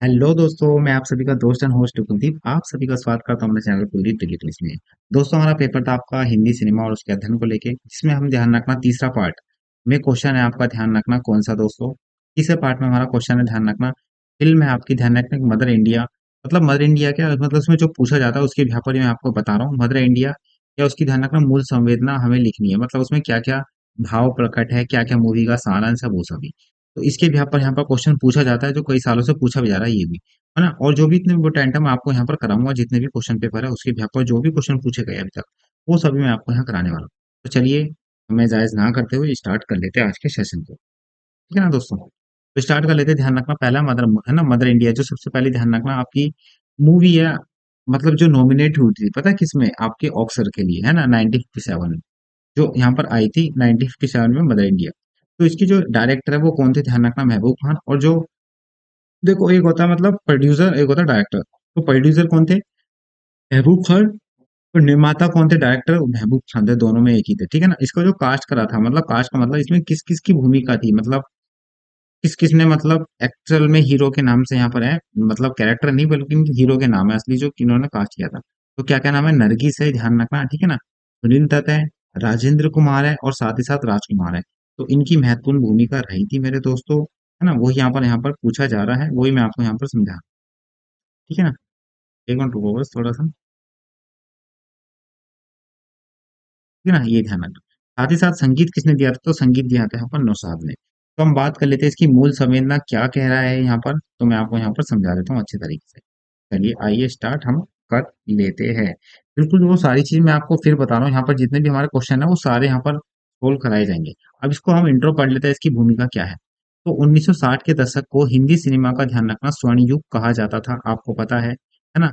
Hello दोस्तों, मैं आप सभी का दोस्त एंड होस्ट कुलदीप। आप सभी का स्वागत करता हूं अपने चैनल कुलदीप डिजिटल्स में। दोस्तों, हमारा पेपर था आपका हिंदी सिनेमा और उसके अध्ययन को लेके, जिसमें हम ध्यान रखना तीसरा पार्ट में क्वेश्चन है आपका। ध्यान रखना कौन सा दोस्तों? तीसरे पार्ट में हमारा क्वेश्चन है, ध्यान रखना फिल्म है आपकी। ध्यान रखना मदर इंडिया, मतलब मदर इंडिया क्या मतलब उसमें जो पूछा जाता है उसके यहाँ पर मैं आपको बता रहा हूँ। मदर इंडिया या उसकी ध्यान रखना मूल संवेदना हमें लिखनी है, मतलब उसमें क्या क्या भाव प्रकट है, क्या क्या मूवी का सारांश है, वो सभी। तो इसके भी यहाँ पर क्वेश्चन पूछा जाता है, जो कई सालों से पूछा भी जा रहा है ये भी, है ना। और जो भी इतने इम्पोर्टेंट है मैं आपको यहाँ पर कराऊंगा, जितने भी क्वेश्चन पेपर है उसके यहाँ पर जो भी क्वेश्चन पूछे गए अभी तक, वो सभी मैं आपको यहाँ कराने वाला हूँ। तो चलिए, हमें जायज ना करते हुए स्टार्ट कर लेते हैं आज के सेशन को। ठीक है ना दोस्तों? तो स्टार्ट कर लेते हैं। ध्यान रखना पहला मदर है ना, मदर इंडिया जो सबसे पहले ध्यान रखना आपकी मूवी है, मतलब जो नॉमिनेट हुई थी पता है किसमें? आपके ऑक्सर के लिए, है ना, 1957 में जो यहाँ पर आई थी 1957 में मदर इंडिया। तो इसकी जो डायरेक्टर है वो कौन थे? ध्यान रखना महबूब खान। और जो देखो, एक होता है मतलब प्रोड्यूसर, एक होता है डायरेक्टर। तो प्रोड्यूसर कौन थे? महबूब खान। और निर्माता कौन थे? डायरेक्टर महबूब खान थे। दोनों में एक ही थे, ठीक है ना। इसका जो कास्ट करा था, मतलब कास्ट का मतलब इसमें किस किस की भूमिका थी, मतलब किस किस ने, मतलब एक्चुअल में हीरो के नाम से यहाँ पर है, मतलब कैरेक्टर नहीं बल्कि हीरो के नाम है असली जो इन्होंने कास्ट किया था। तो क्या क्या नाम है? नरगिस है, ध्यान रखना, ठीक है ना। सुनील दत्त है, राजेंद्र कुमार है और साथ ही साथ राजकुमार है। तो इनकी महत्वपूर्ण भूमिका रही थी मेरे दोस्तों, है ना। वही यहाँ पर पूछा जा रहा है, वही मैं आपको यहाँ पर समझा, ठीक है ना। एक मिनट रुको बस थोड़ा सा, ठीक है ना, ये ध्यान रखना। साथ ही साथ संगीत किसने दिया था? तो संगीत दिया था यहाँ पर नौशाद ने। तो हम बात कर लेते हैं इसकी मूल संवेदना क्या कह रहा है यहाँ पर, तो मैं आपको यहाँ पर समझा देता हूँ अच्छे तरीके से। चलिए आइए स्टार्ट हम कर लेते हैं। बिल्कुल वो सारी चीज मैं आपको फिर बता रहा हूँ, यहाँ पर जितने भी हमारे क्वेश्चन है वो सारे यहाँ पर सोल्व कराए जाएंगे। अब इसको हम इंट्रो पढ़ लेते हैं, इसकी भूमिका क्या है। तो 1960 के दशक को हिंदी सिनेमा का ध्यान रखना स्वर्ण युग कहा जाता था, आपको पता है ना।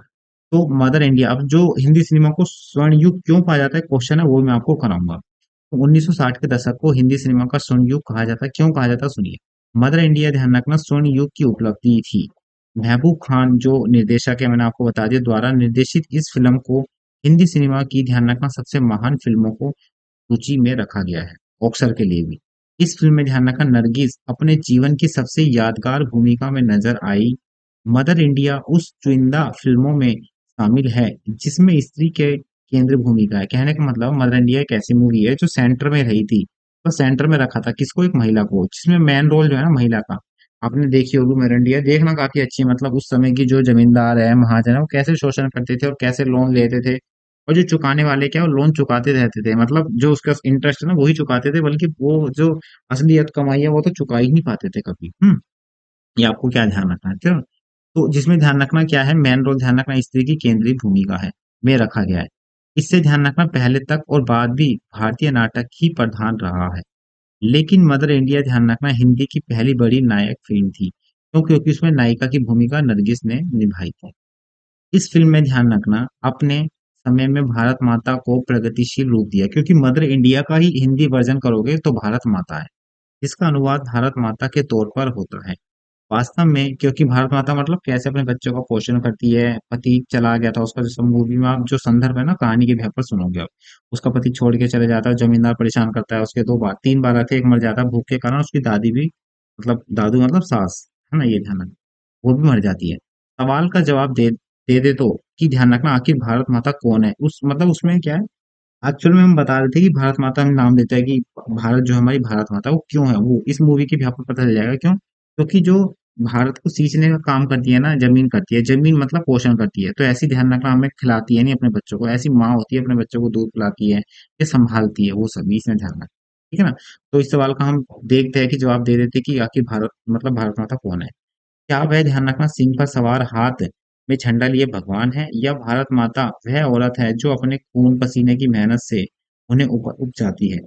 तो मदर इंडिया, अब जो हिंदी सिनेमा को स्वर्ण युग क्यों कहा जाता है क्वेश्चन है, वो मैं आपको कराऊंगा। तो 1960 के दशक को हिंदी सिनेमा का स्वर्ण युग कहा जाता है, क्यों कहा जाता है सुनिए। मदर इंडिया ध्यान रखना स्वर्ण युग की उपलब्धि थी। महबूब खान जो निर्देशक है, मैंने आपको बता दिया, द्वारा निर्देशित इस फिल्म को हिंदी सिनेमा की ध्यान रखना सबसे महान फिल्मों को सूची में रखा गया है, ऑस्कर के लिए भी। इस फिल्म में ध्यान रखना नरगिस अपने जीवन की सबसे यादगार भूमिका में नजर आई। मदर इंडिया उस चुनिंदा फिल्मों में शामिल है जिसमें स्त्री के केंद्र भूमिका है। कहने का मतलब मदर इंडिया एक ऐसी मूवी है जो सेंटर में रही थी। तो सेंटर में रखा था किसको? एक महिला को, जिसमें मेन रोल जो है ना महिला का। आपने देखी होगी मदर इंडिया, देखना काफी अच्छी है। मतलब उस समय की जो जमींदार है, महाजन है, वो कैसे शोषण करते थे और कैसे लोन लेते थे। और जो चुकाने वाले क्या, वो लोन चुकाते रहते थे, मतलब जो उसका इंटरेस्ट है ना वही चुकाते थे, बल्कि वो जो असलियत कमाई है वो तो चुका ही नहीं पाते थे कभी। ये आपको क्या ध्यान रखना है, क्यों? तो जिसमें ध्यान रखना क्या है, मेन रोल ध्यान रखना स्त्री की केंद्रीय भूमिका है में रखा गया है। इससे ध्यान रखना पहले तक और बाद भी भारतीय नाटक ही प्रधान रहा है। लेकिन मदर इंडिया ध्यान रखना हिंदी की पहली बड़ी नायक फिल्म थी, क्यों? क्योंकि उसमें नायिका की भूमिका नरगिस ने निभाई थी। इस फिल्म में ध्यान रखना अपने समय में भारत माता को प्रगतिशील रूप दिया, क्योंकि मदर इंडिया का ही हिंदी वर्जन करोगे तो भारत माता है, इसका अनुवाद भारत माता के तौर पर होता है वास्तव में। क्योंकि भारत माता मतलब कैसे अपने बच्चों का पोषण करती है। पति चला गया था उसका, जो मूवी में आप जो संदर्भ है ना कहानी के भी पर सुनोगे आप, उसका पति छोड़ के चले जाता है, जमींदार परेशान करता है, उसके दो बार तीन बार आते, एक मर जाता है भूख के कारण, उसकी दादी भी, मतलब दादू मतलब सास, है ना, ये ध्यान रखना, वो भी मर जाती है। सवाल का जवाब दे तो, कि ध्यान रखना आखिर भारत माता कौन है, उस मतलब उसमें क्या है। एक्चुअल में हम बता रहे थे कि भारत माता हम नाम देते हैं कि भारत जो हमारी भारत माता वो क्यों है, वो इस मूवी के भी आपको पता चल जाएगा क्यों। क्योंकि जो भारत को सींचने का काम करती है ना, जमीन करती है, जमीन मतलब पोषण करती है, तो ऐसी ध्यान रखना हमें खिलाती है नहीं अपने बच्चों को, ऐसी माँ होती है अपने बच्चों को दूध पिलाती है, ये संभालती है, वो सभी इसमें ध्यान रखना, ठीक है ना। तो इस सवाल का हम देखते हैं कि जवाब दे देते कि आखिर भारत मतलब भारत माता कौन है। क्या वह ध्यान रखना सिंह पर सवार हाथ में झंडा लिए भगवान है, या भारत माता वह औरत है जो अपने खून पसीने की मेहनत से उन्हें ऊपर उपजाती है,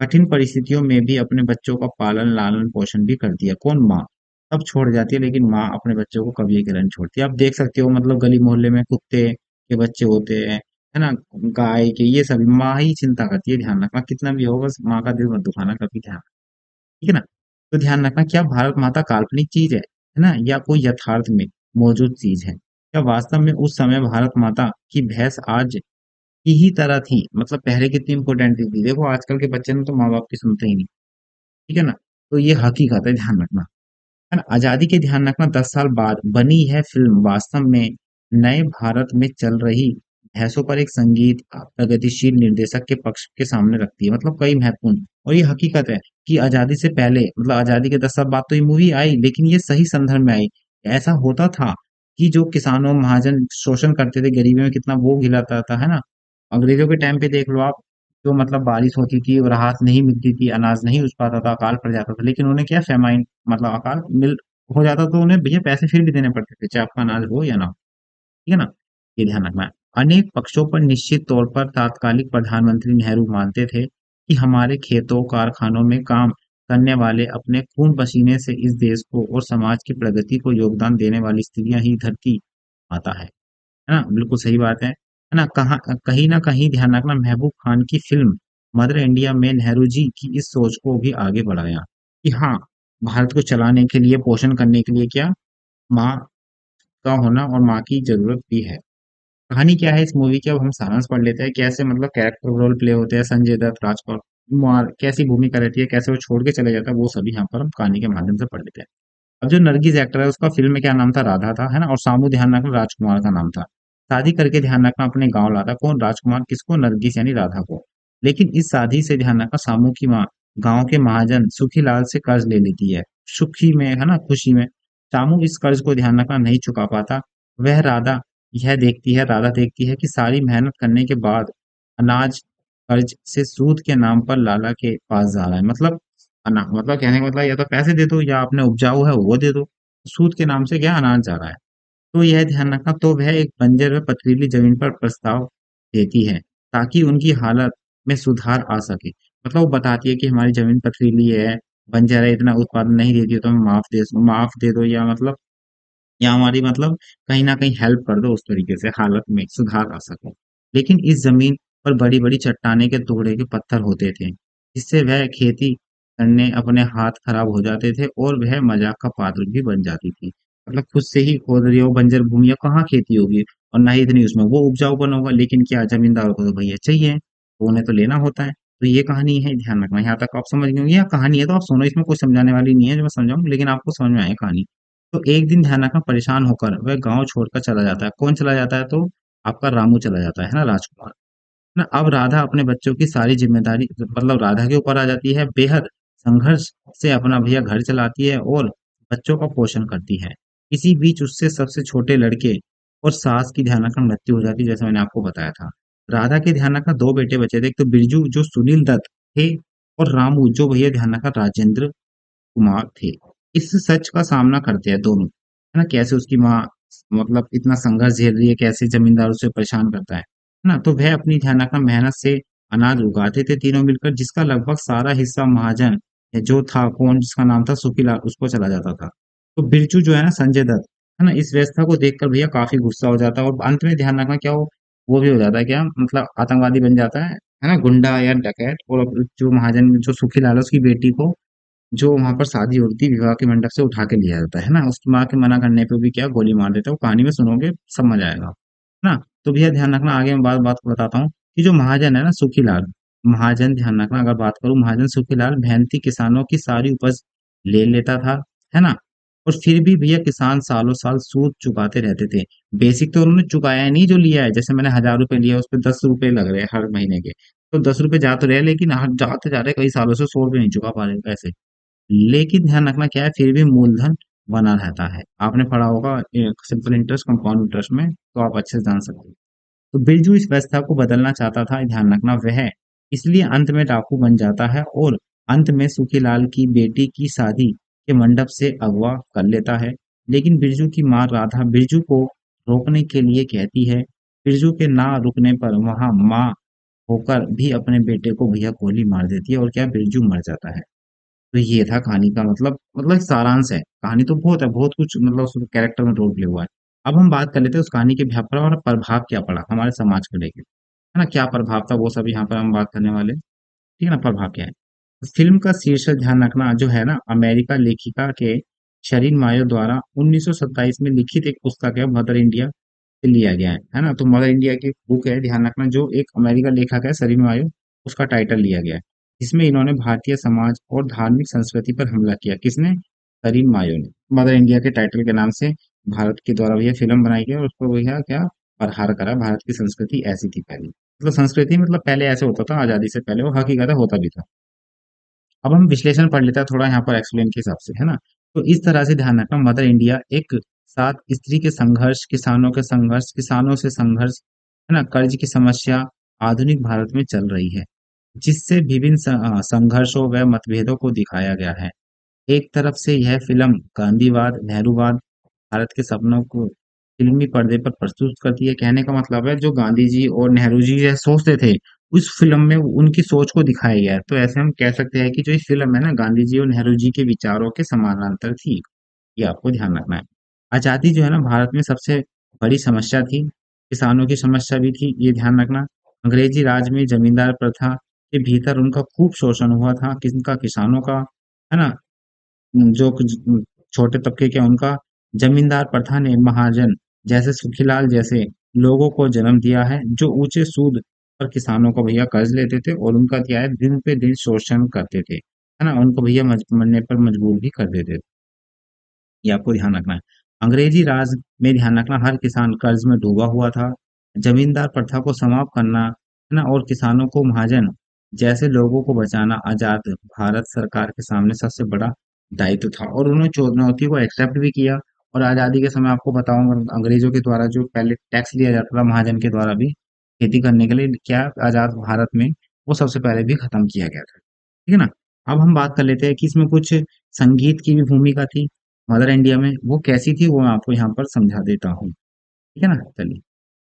कठिन परिस्थितियों में भी अपने बच्चों का पालन लालन पोषण भी करती है? कौन? माँ। सब छोड़ जाती है लेकिन माँ अपने बच्चों को कभी एक नहीं छोड़ती है। आप देख सकते हो, मतलब गली मोहल्ले में कुत्ते के बच्चे होते हैं, है ना, गाय के, ये सभी माँ ही चिंता करती है। ध्यान रखना कितना भी हो, बस माँ का दिल मत दुखाना कभी, ध्यान, ठीक है ना। तो ध्यान रखना क्या भारत माता काल्पनिक चीज है ना, या कोई यथार्थ में मौजूद चीज है? क्या वास्तव में उस समय भारत माता की भैंस आज की ही तरह थी, मतलब पहले कितनी इंपॉर्टेंट थी? देखो आजकल के बच्चे ने तो माँ बाप की सुनते ही नहीं, ठीक है ना। तो ये हकीकत है, ध्यान रखना। है ना? आजादी के ध्यान रखना 10 साल बाद बनी है फिल्म वास्तव में नए भारत में चल रही भैंसों पर एक संगीत प्रगतिशील निर्देशक के पक्ष के सामने रखती है, मतलब कई महत्वपूर्ण। और ये हकीकत है कि आजादी से पहले, मतलब आजादी के 10 साल बाद तो ये मूवी आई, लेकिन ये सही संदर्भ में आई। ऐसा होता था कि जो किसानों महाजन शोषण करते थे, गरीबी में कितना वो गिराता था, है ना? अंग्रेजों के टाइम पे देख लो आप, जो मतलब बारिश होती थी और राहत नहीं मिलती थी, अनाज नहीं उग पाता था, अकाल पड़ जाता था, लेकिन उन्हें क्या, फेमाइन, मतलब अकाल मिल हो जाता, तो उन्हें भैया पैसे फिर भी देने पड़ते थे, चाहे आपका अनाज हो या ना हो। ठीक है ना? ये ध्यान रखना है। अनेक पक्षों पर निश्चित तौर पर तात्कालिक प्रधानमंत्री नेहरू मानते थे कि हमारे खेतों कारखानों में काम करने वाले अपने खून पसीने से इस देश को और समाज की प्रगति को योगदान देने वाली स्त्रियां ही धरती आता है ना? बिल्कुल सही बात है ना? कहीं ना कहीं ध्यान रखना, महबूब खान की फिल्म मदर इंडिया में नेहरू जी की इस सोच को भी आगे बढ़ाया कि हाँ, भारत को चलाने के लिए, पोषण करने के लिए क्या, माँ का होना और माँ की जरूरत भी है। कहानी क्या है इस मूवी की, अब हम सारांश पढ़ लेते हैं, कैसे मतलब कैरेक्टर रोल प्ले होते हैं, संजय दत्त, राजपाल कुमार, कैसी भूमिका रहती है, कैसे वो छोड़ के चले जाता है, वो सभी यहाँ पर हम कहानी के माध्यम से पढ़ लेते हैं। अब जो नरगिस एक्टर है, उसका फिल्म में क्या नाम था, राधा था, है ना? और सामू ध्यान रखना राजकुमार का नाम था। शादी करके ध्यान रखना अपने गांव लाता कौन, राजकुमार, किसको, नरगिस यानी राधा को। लेकिन इस शादी से ध्यान रखना सामू की माँ गांव के महाजन सुखीलाल से कर्ज ले लेती है, सुखी में, है ना, खुशी में। सामू इस कर्ज को ध्यान रखना नहीं चुका पाता। वह राधा देखती है कि सारी मेहनत करने के बाद अनाज कर्ज से सूद के नाम पर लाला के पास जा रहा है, मतलब मतलब कहने का मतलब या तो पैसे दे दो या अपने उपजाऊ है वो दे दो, सूद के नाम से क्या, अनाज जा रहा है। तो यह ध्यान रखना, तो वह एक बंजर व पथरीली जमीन पर प्रस्ताव देती है ताकि उनकी हालत में सुधार आ सके। मतलब वो बताती है कि हमारी जमीन पथरीली है, बंजर है, इतना उत्पादन नहीं देती, तो हमें माफ दे दो, या हमारी मतलब कहीं न कहीं हेल्प कर दो, उस तरीके से हालत में सुधार आ सके। लेकिन इस ज़मीन पर बड़ी-बड़ी चट्टानें के टुकड़े के पत्थर होते थे, जिससे वह खेती करने अपने हाथ खराब हो जाते थे और वह मज़ाक का पात्र भी बन जाती थी। मतलब खुद से ही खोद रही हो बंजर भूमि है, कहाँ खेती होगी, और ना ही इतनी उसमें वो उपजाऊपन होगा, लेकिन क्या ज़मींदारों को तो भैया चाहिए, तो उन्हें तो लेना होता है। तो ये कहानी है, ध्यान रखना। यहाँ तक आप समझ गए होंगे, या कहानी है तो आप सुनो, इसमें कुछ समझाने वाली नहीं है जो मैं समझाऊँ, लेकिन आपको समझ में आए कहानी। तो एक दिन ध्यान रखना, परेशान होकर वह गांव छोड़कर चला जाता है। कौन चला जाता है, तो आपका रामू चला जाता है ना, राजकुमार। ना अब राधा अपने बच्चों की सारी जिम्मेदारी मतलब राधा के ऊपर आ जाती है। बेहद संघर्ष से अपना भैया घर चलाती है और बच्चों का पोषण करती है। इसी बीच उससे सबसे छोटे लड़के और सास की ध्यान रखना मृत्यु हो जाती है, जैसे मैंने आपको बताया था। राधा के ध्यान रखना दो बेटे बचे थे, एक तो बिरजू जो सुनील दत्त थे, और रामू जो भैया ध्यान रखना राजेंद्र कुमार थे। इस सच का सामना करते हैं दोनों, है ना? कैसे उसकी माँ मतलब इतना संघर्ष झेल रही है, कैसे जमींदार उसे परेशान करता है ना? तो वह अपनी ध्यान रखना मेहनत से अनाज उगाते थे तीनों मिलकर, जिसका लगभग सारा हिस्सा महाजन जो था, कौन, जिसका नाम था सुखीलाल, उसको चला जाता था। तो बिरजू जो है ना, संजय दत्त, है ना, इस व्यवस्था को देखकर भैया काफी गुस्सा हो जाता है, और अंत में ध्यान रखना क्या, वो भी हो जाता है क्या, मतलब आतंकवादी बन जाता है ना, गुंडा या डकैत। और जो महाजन जो सुखीलाल है, उसकी बेटी को जो वहां पर शादी होती थी, विवाह के मंडप से उठा के लिया जाता है ना, उसकी माँ के मना करने पे भी क्या, गोली मार देता है। वो कहानी में सुनोगे समझ आएगा, है ना? तो भैया ध्यान रखना, आगे मैं बात बात को बताता हूँ कि जो महाजन है ना, सुखीलाल महाजन, ध्यान रखना, अगर बात करूँ, महाजन सुखीलाल मेहनती किसानों की सारी उपज ले लेता था, है ना? और फिर भी भैया किसान सालों साल सूद चुकाते रहते थे। बेसिक तो उन्होंने चुकाया नहीं, जो लिया है, जैसे मैंने 1,000 रुपए लिया, उस पर 10 रुपए लग रहे हैं हर महीने के। तो 10 रुपए जा तो रहे, लेकिन जाते जा रहे कई सालों से 100 रुपए नहीं चुका पा रहे पैसे। लेकिन ध्यान रखना क्या है, फिर भी मूलधन बना रहता है। आपने पढ़ा होगा सिंपल इंटरेस्ट, कंपाउंड इंटरेस्ट में, तो आप अच्छे से जान सकते हो। तो बिरजू इस व्यवस्था को बदलना चाहता था, ध्यान रखना, वह इसलिए अंत में डाकू बन जाता है और अंत में सुखीलाल की बेटी की शादी के मंडप से अगवा कर लेता है। लेकिन बिरजू की माँ राधा बिरजू को रोकने के लिए कहती है। बिरजू के ना रुकने पर वहां माँ होकर भी अपने बेटे को भैया गोली मार देती है, और क्या, बिरजू मर जाता है। तो ये था कहानी का मतलब एक सारांश है। कहानी तो बहुत है, बहुत कुछ मतलब उस कैरेक्टर में रोल प्ले हुआ है। अब हम बात कर लेते हैं उस कहानी के पर और प्रभाव क्या पड़ा हमारे समाज को लेके, है ना? क्या प्रभाव था, वो सब यहाँ पर हम बात करने वाले हैं। ठीक है ना? प्रभाव क्या है? फिल्म का शीर्षक ध्यान रखना जो है ना, अमेरिका लेखिका के शरीन मायो द्वारा 1927 में लिखित एक पुस्तक है, मदर इंडिया से लिया गया है ना? तो मदर इंडिया की बुक है, ध्यान रखना, जो एक अमेरिका लेखक है, शरीन मायो, उसका टाइटल लिया गया है। इसमें इन्होंने भारतीय समाज और धार्मिक संस्कृति पर हमला किया। किसने? करीम मायून ने मदर इंडिया के टाइटल के नाम से भारत के द्वारा यह फिल्म बनाई गई और उसको भैया क्या प्रहार करा। भारत की संस्कृति ऐसी थी पहले, मतलब संस्कृति मतलब पहले ऐसे होता था आजादी से पहले, वो हकीकत है, होता भी था। अब हम विश्लेषण पढ़ लेते हैं थोड़ा यहाँ पर एक्सप्लेन के हिसाब से, है ना। तो इस तरह से ध्यान रखना, मदर इंडिया एक साथ स्त्री के संघर्ष, किसानों के संघर्ष, किसानों से संघर्ष, है ना, कर्ज की समस्या आधुनिक भारत में चल रही है, जिससे विभिन्न संघर्षों व मतभेदों को दिखाया गया है। एक तरफ से यह फिल्म गांधीवाद, नेहरूवाद, भारत के सपनों को फिल्मी पर्दे पर प्रस्तुत करती है। कहने का मतलब है जो गांधी जी और नेहरू जी यह सोचते थे, उस फिल्म में उनकी सोच को दिखाया गया है। तो ऐसे हम कह सकते हैं कि जो ये फिल्म है ना, गांधी जी और नेहरू जी के विचारों के समानांतर थी। ये आपको ध्यान रखना है। आजादी जो है ना भारत में सबसे बड़ी समस्या थी, किसानों की समस्या भी थी, ये ध्यान रखना। अंग्रेजी राज में जमींदार प्रथा के भीतर उनका खूब शोषण हुआ था, किनका, किसानों का, है ना। जो कुछ छोटे तबके के उनका, जमींदार प्रथा ने महाजन जैसे सुखीलाल जैसे लोगों को जन्म दिया है, जो ऊंचे सूद पर किसानों को भैया कर्ज लेते थे और उनका क्या है दिन पे दिन शोषण करते थे, है ना, उनको भैया मरने पर मजबूर भी कर देते थे। ये आपको ध्यान रखना है। अंग्रेजी राज में ध्यान रखना, हर किसान कर्ज में डूबा हुआ था। जमींदार प्रथा को समाप्त करना, है ना, और किसानों को महाजन जैसे लोगों को बचाना आजाद भारत सरकार के सामने सबसे बड़ा दायित्व था, और उन्होंने चुनौती को एक्सेप्ट भी किया। और आजादी के समय आपको बताऊंगा, अंग्रेजों के द्वारा जो पहले टैक्स लिया जाता था महाजन के द्वारा भी खेती करने के लिए, क्या आजाद भारत में वो सबसे पहले भी खत्म किया गया था। ठीक है ना। अब हम बात कर लेते हैं कि इसमें कुछ संगीत की भी भूमिका थी मदर इंडिया में, वो कैसी थी वो मैं आपको यहाँ पर समझा देता हूँ। ठीक है ना, चलिए।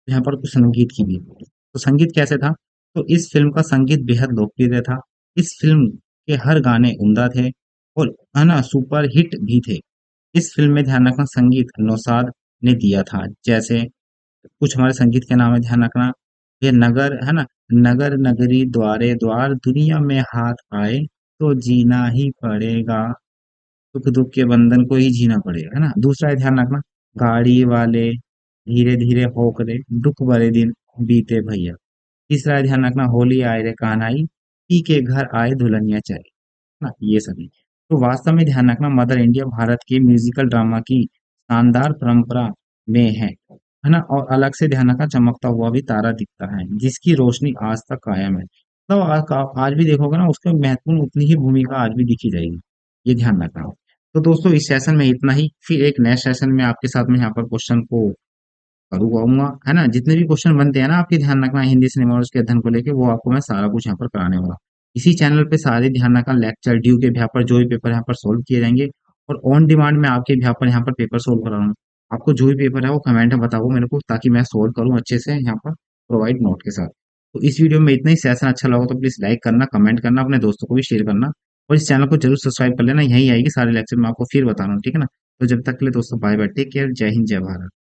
यहाँ पर कुछ संगीत की भी, तो संगीत कैसे था। तो इस फिल्म का संगीत बेहद लोकप्रिय था। इस फिल्म के हर गाने उम्दा थे और, है ना, सुपर हिट भी थे। इस फिल्म में ध्यान रखना संगीत नौशाद ने दिया था। जैसे कुछ हमारे संगीत के नाम है, ध्यान रखना। ये नगर, है ना, नगर नगरी द्वारे द्वार दुनिया में हाथ आए तो जीना ही पड़ेगा, दुख दुख के बंधन को ही जीना पड़ेगा, है ना। दूसरा है, ध्यान रखना, गाड़ी वाले धीरे धीरे होकरे दुख भरे दिन बीते भैया। तीसरा है, ध्यान रखना, होली आए रे कान्हाई पी के घर आए दुल्हनिया चली, ना, ये सभी। तो वास्तव में ध्यान रखना, मदर इंडिया भारत के म्यूजिकल ड्रामा की शानदार परंपरा में है ना, और अलग से ध्यान रखना चमकता हुआ भी तारा दिखता है, जिसकी रोशनी आज तक कायम है। तो आज भी देखोगे ना, उसके महत्वपूर्ण उतनी ही भूमिका आज भी दिखी जाएगी, ये ध्यान रखना। तो दोस्तों इस सेशन में इतना ही, फिर एक नए सेशन में आपके साथ में यहाँ पर क्वेश्चन को करूंगा, है ना। जितने भी क्वेश्चन बनते हैं ना आपके, ध्यान रखना हिंदी सिनेमा और उसके अध्ययन को लेके, वो आपको मैं सारा कुछ यहाँ पर कराने वाला हूँ। इसी चैनल पे सारे, ध्यान रखना, लेक्चर ड्यू के भी यहाँ पर जो भी पेपर यहाँ पर सोल्व किए जाएंगे, और ऑन डिमांड में आपके यहाँ पर पेपर सोल्व करा रहा हूँ। आपको जो भी पेपर है वो कमेंट में बताओ मेरे को, ताकि मैं सोल्व करूँ अच्छे से यहाँ पर प्रोवाइड नोट के साथ। तो इस वीडियो में इतना ही। सेशन अच्छा लगा तो प्लीज लाइक करना, कमेंट करना, अपने दोस्तों को भी शेयर करना, और इस चैनल को जरूर सब्सक्राइब कर लेना। यही आएगी सारे लेक्चर मैं आपको फिर बता रहा हूँ, ठीक है ना। तो जब तक के लिए दोस्तों बाय बाय, टेक केयर, जय हिंद, जय भारत।